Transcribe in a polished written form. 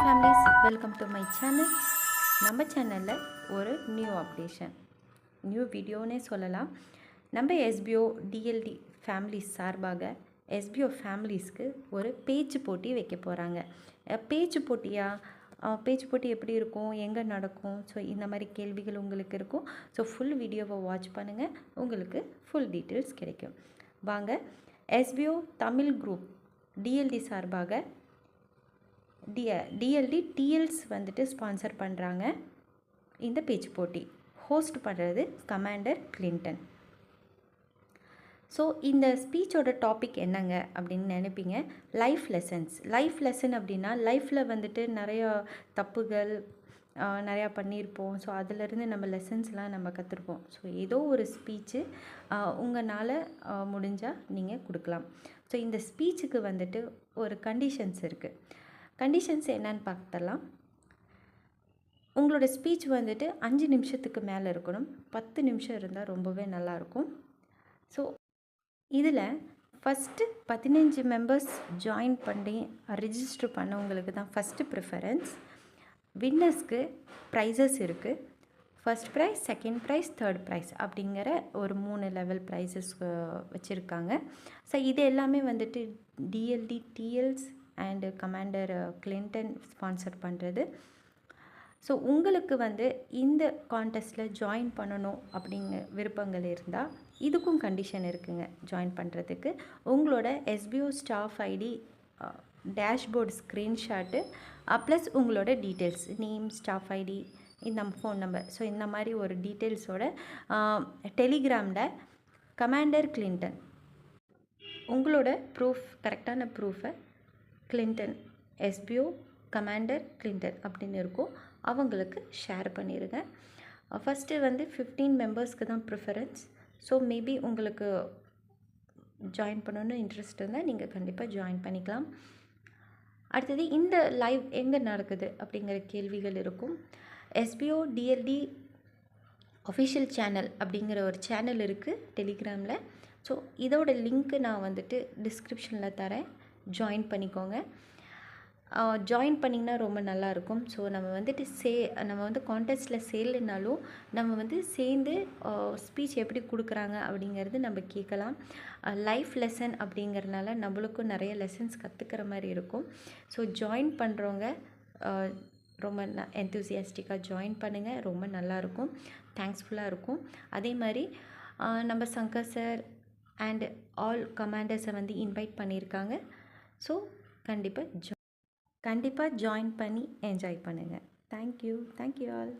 Families, welcome to my channel. நம்ம சேனலில் ஒரு நியூ அப்டேஷன், நியூ வீடியோனே சொல்லலாம். நம்ம எஸ்பிஓ டிஎல்டி ஃபேமிலிஸ் சார்பாக எஸ்பிஓ ஃபேமிலிஸ்க்கு ஒரு பேச்சு போட்டி வைக்க போகிறாங்க. பேச்சு போட்டி எப்படி இருக்கும், எங்கே நடக்கும், ஸோ இந்த மாதிரி கேள்விகள் உங்களுக்கு இருக்கும். ஸோ ஃபுல் வீடியோவை வாட்ச் பண்ணுங்கள், உங்களுக்கு ஃபுல் டீட்டெயில்ஸ் கிடைக்கும். வாங்க, எஸ்பிஓ தமிழ் குரூப் டிஎல்டி சார்பாக டிஎல்டி டிஎல்ஸ் வந்துட்டு ஸ்பான்சர் பண்ணுறாங்க. இந்த பேச்சு போட்டி ஹோஸ்ட் பண்ணுறது கமாண்டர் கிளின்டன். ஸோ இந்த ஸ்பீச்சோட டாபிக் என்னங்க அப்படின்னு நினைப்பீங்க. லைஃப் லெசன் அப்படின்னா லைஃப்பில் வந்துட்டு நிறையா தப்புகள் நிறையா பண்ணியிருப்போம். ஸோ அதிலேருந்து நம்ம லெசன்ஸ்லாம் நம்ம கற்றுருப்போம். ஸோ ஏதோ ஒரு ஸ்பீச்சு உங்களால் முடிஞ்சால் நீங்கள் கொடுக்கலாம். ஸோ இந்த ஸ்பீச்சுக்கு வந்துட்டு ஒரு கண்டிஷன்ஸ் இருக்குது. கண்டிஷன்ஸ் என்னன்னு பார்த்துடலாம். உங்களோட ஸ்பீச் வந்துட்டு 5 நிமிஷத்துக்கு மேலே இருக்கணும். 10 நிமிஷம் இருந்தால் ரொம்பவே நல்லாயிருக்கும். ஸோ இதில் ஃபஸ்ட்டு 15 மெம்பர்ஸ் ஜாயின் பண்ணி ரிஜிஸ்டர் பண்ணவங்களுக்கு தான் ஃபஸ்ட்டு ப்ரிஃபரன்ஸ். வின்னர்ஸ்க்கு ப்ரைஸஸ் இருக்குது. First prize, second prize, third prize அப்படிங்கிற ஒரு 3 லெவல் ப்ரைஸஸ் வச்சுருக்காங்க. ஸோ இது எல்லாமே வந்துட்டு DLT DLs and commander Clinton sponsor பண்ணுறது. ஸோ உங்களுக்கு வந்து இந்த கான்டெஸ்ட்டில் ஜாயின் பண்ணணும் அப்படிங்க விருப்பங்கள் இருந்தால் இதுக்கும் கண்டிஷன் இருக்குங்க. ஜாயின் பண்ணுறதுக்கு உங்களோட SPO staff ID, dashboard screenshot, plus உங்களோட டீட்டெயில்ஸ், நேம், ஸ்டாஃப் ஐடி, இந்த ஃபோன் நம்பர், ஸோ இந்த மாதிரி ஒரு டீட்டெயில்ஸோட டெலிகிராமில் கமாண்டர் கிளின்டன் உங்களோட கரெக்டான ப்ரூஃபை கிளின்டன் எஸ்பிஓ கமாண்டர் கிளின்டன் அப்படின்னு இருக்கும், அவங்களுக்கு ஷேர் பண்ணிடுங்க. ஃபஸ்ட்டு வந்து 15 மெம்பர்ஸ்க்கு தான் ப்ரிஃபரன்ஸ். ஸோ மேபி உங்களுக்கு ஜாயின் பண்ணணுன்னு இன்ட்ரெஸ்ட் இருந்தால் நீங்கள் கண்டிப்பாக ஜாயின் பண்ணிக்கலாம். அடுத்தது இந்த லைவ் எங்கே நடக்குது அப்படிங்கிற கேள்விகள் இருக்கும். எஸ்பிஓ டிஎல்டி அஃபிஷியல் சேனல் அப்படிங்கிற ஒரு சேனல் இருக்குது டெலிகிராமில். ஸோ இதோட லிங்க்கு நான் வந்துட்டு டிஸ்கிரிப்ஷனில் தரேன், ஜாயின் பண்ணிக்கோங்க. ஜாயின் பண்ணிங்கன்னா ரொம்ப நல்லாயிருக்கும். ஸோ நம்ம வந்து கான்டெஸ்ட்டில் சேரலைனாலும் நம்ம வந்து சேர்ந்து ஸ்பீச் எப்படி கொடுக்குறாங்க அப்படிங்கிறது நம்ம கேட்கலாம். லைஃப் லெசன் அப்படிங்கிறதுனால நம்மளுக்கும் நிறைய லெசன்ஸ் கற்றுக்கிற மாதிரி இருக்கும். ஸோ ஜாயின் பண்ணுறவங்க ரொம்ப என்தூசியாஸ்டிக்காக ஜாயின் பண்ணுங்கள், ரொம்ப நல்லாயிருக்கும், தேங்க்ஸ்ஃபுல்லாக இருக்கும். அதே மாதிரி நம்ம சங்கர் சார் அண்ட் ஆல் கமாண்டர்ஸை வந்து இன்வைட் பண்ணியிருக்காங்க. ஸோ கண்டிப்பாக ஜாயின் பண்ணி என்ஜாய் பண்ணுங்கள். Thank you all.